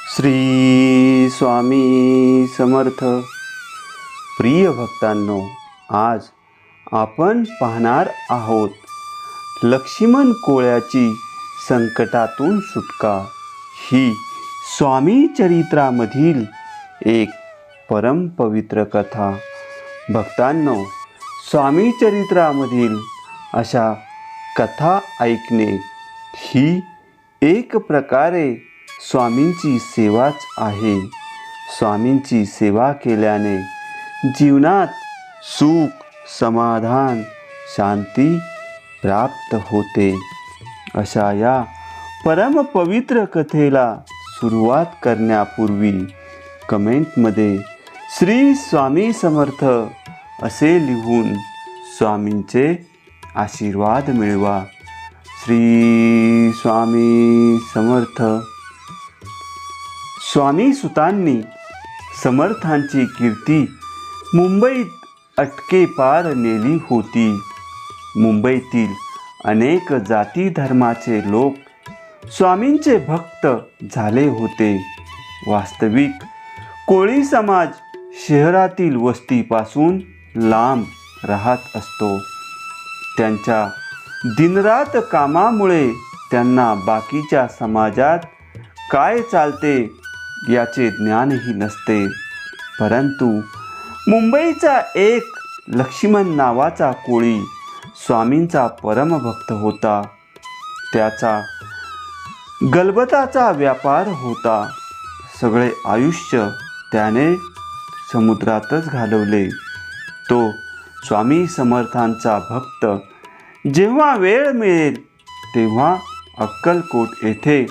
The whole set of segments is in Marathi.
श्री स्वामी समर्थ. प्रिय भक्तांनो, आज आपण पाहणार आहोत लक्ष्मण कोळ्याची संकटातून सुटका. ही स्वामी चरित्रामधील एक परम पवित्र कथा. भक्तांनो, स्वामी चरित्रामधील अशा कथा ऐकणे ही एक प्रकारे स्वामींची सेवाच आहे. स्वामींची सेवा केल्याने जीवनात सुख, समाधान, शांती प्राप्त होते. अशा या परम पवित्र कथेला सुरुवात करण्यापूर्वी कमेंटमध्ये श्री स्वामी समर्थ असे लिहून स्वामींचे आशीर्वाद मिळवा. श्री स्वामी समर्थ. स्वामी सुतांनी समर्थांची कीर्ती मुंबईत अटके पार नेली होती. मुंबईतील अनेक जाती धर्माचे लोक स्वामींचे भक्त झाले होते. वास्तविक कोळी समाज शहरातील वस्तीपासून लांब राहत असतो. त्यांच्या दिनरात कामामुळे त्यांना बाकीच्या समाजात काय चालते याचे ज्ञानही नसते. परंतु मुंबईचा एक लक्ष्मण नावाचा कोळी स्वामींचा परमभक्त होता. त्याचा गलबताचा व्यापार होता. सगळे आयुष्य त्याने समुद्रातच घालवले. तो स्वामी समर्थांचा भक्त जेव्हा वेळ मिळेल तेव्हा अक्कलकोट येथे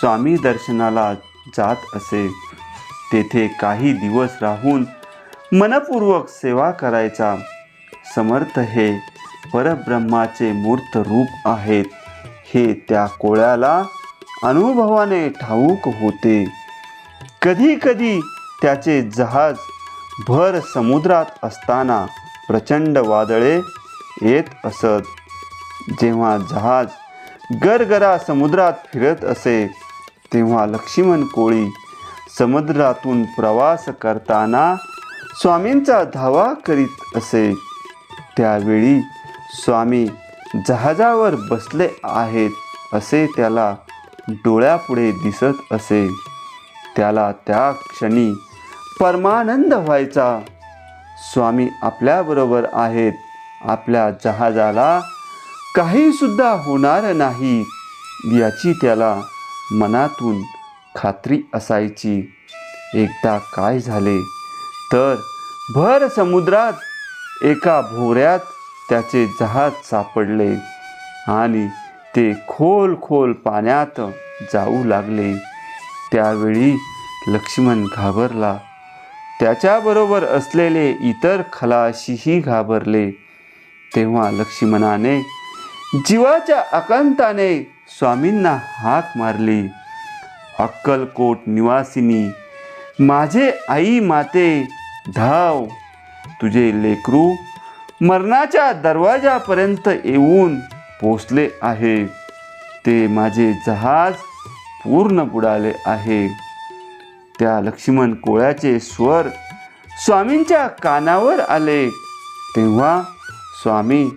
स्वामी दर्शनाला जात असे. तेथे काही दिवस राहून मनपूर्वक सेवा करायचा. समर्थ हे परब्रह्माचे मूर्त रूप आहेत हे त्या कोळ्याला अनुभवाने ठाऊक होते. कधी कधी त्याचे जहाज भर समुद्रात असताना प्रचंड वादळे येत असत. जेव्हा जहाज गरगरा समुद्रात फिरत असे तेव्हा लक्ष्मण कोळी समुद्रातून प्रवास करताना स्वामींचा धावा करीत असे. त्यावेळी स्वामी जहाजावर बसले आहेत असे त्याला डोळ्यापुढे दिसत असे. त्याला त्या क्षणी परमानंद व्हायचा. स्वामी आपल्याबरोबर आहेत. आपल्या जहाजाला काही सुद्धा होणार नाही याची त्याला मनातून खात्री असायची. एकदा काय झाले तर भर समुद्रात एका भोवऱ्यात त्याचे जहाज सापडले आणि ते खोल खोल पाण्यात जाऊ लागले. त्यावेळी लक्ष्मण घाबरला. त्याच्याबरोबर असलेले इतर खलाशीही घाबरले. तेव्हा लक्ष्मणाने जीवाच्या आकांताने स्वामींना हाक मारली. अक्कलकोट निवासिनी, माझे आई माते, धाव. तुझे लेकरू मरणाच्या दरवाजापर्यंत येऊन पोचले आहे. ते माझे जहाज पूर्ण बुडाले आहे. त्या लक्ष्मण कोळ्याचे स्वर स्वामींच्या कानावर आले. तेव्हा स्वामी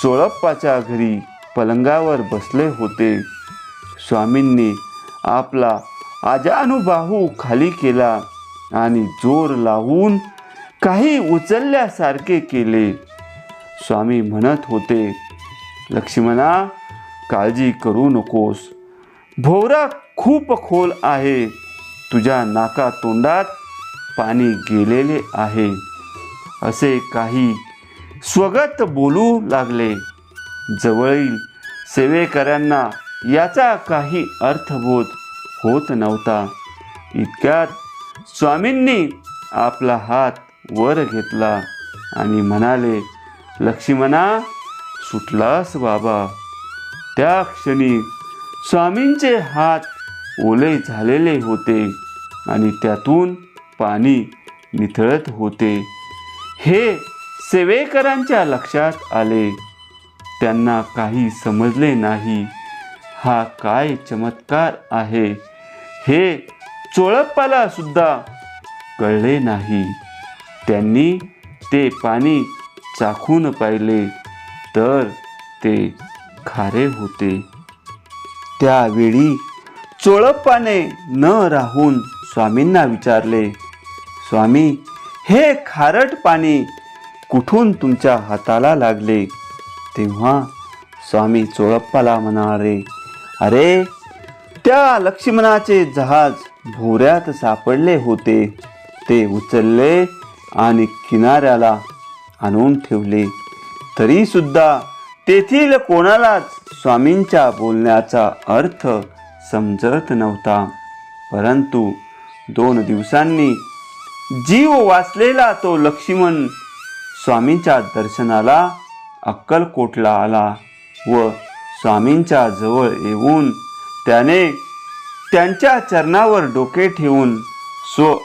चोळप्पाच्या घरी पलंगावर बसले होते. स्वामींनी आपला आजानुबाहू खाली केला आणि जोर लावून काही उचलल्यासारखे केले. स्वामी म्हणत होते, लक्ष्मणा, काळजी करू नकोस. भोवरा खूप खोल आहे. तुझ्या नाकातोंडात पाणी गेलेले आहे. असे काही स्वगत बोलू लागले. जवळील सेवेकऱ्यांना याचा काही अर्थबोध होत नव्हता. इतक्यात स्वामींनी आपला हात वर घेतला आणि म्हणाले, लक्ष्मणा, सुटलास बाबा. त्या क्षणी स्वामींचे हात ओले झालेले होते आणि त्यातून पाणी निथळत होते. हे सेवेकरांच्या लक्षात आले. त्यांना काही समजले नाही. हा काय चमत्कार आहे हे चोळप्पाला सुद्धा कळले नाही. त्यांनी ते पाणी चाखून पाहिले तर ते खारे होते. त्यावेळी चोळप्पाने न राहून स्वामींना विचारले, स्वामी, हे खारट पाणी कुठून तुमच्या हाताला लागले? तेव्हा स्वामी चोळप्पाला म्हणाले, अरे, त्या लक्ष्मणाचे जहाज भोवऱ्यात सापडले होते. ते उचलले आणि किनाऱ्याला आणून ठेवले. तरी सुद्धा तेथील कोणालाच स्वामींच्या बोलण्याचा अर्थ समजत नव्हता. परंतु 2 दिवसांनी जीव वाचलेला तो लक्ष्मण स्वामींच्या दर्शनाला अक्कलकोटला आला व स्वामींच्या जवळ येऊन त्याने त्यांच्या चरणावर डोके ठेवून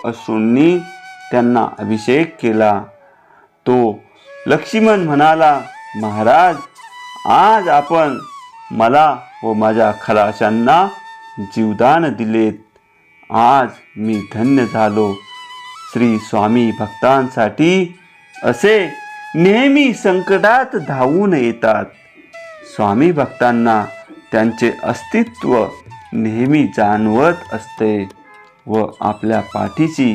अश्रूंनी त्यांना अभिषेक केला. तो लक्ष्मण म्हणाला, महाराज, आज आपण मला व माझ्या खलाशांना जीवदान दिलेत. आज मी धन्य झालो. श्री स्वामी भक्तांसाठी असे नेहमी संकटात धावून येतात. स्वामी भक्तांना त्यांचे अस्तित्व नेहमी जाणवत असते व आपल्या पाठीशी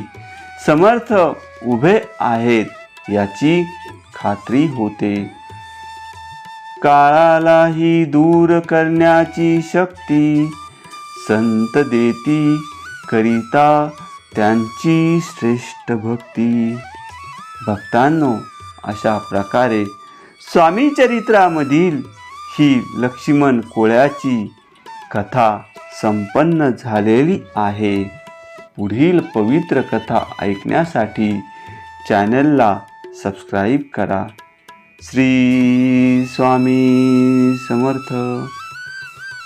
समर्थ उभे आहेत याची खात्री होते. काळालाही दूर करण्याची शक्ती संत देती, करिता त्यांची श्रेष्ठ भक्ती. भक्तांनो, अशा प्रकारे स्वामी चरित्रामधील ही लक्ष्मण कोळ्याची कथा संपन्न झालेली आहे. पुढील पवित्र कथा ऐकण्यासाठी चॅनलला सबस्क्राईब करा. श्री स्वामी समर्थ.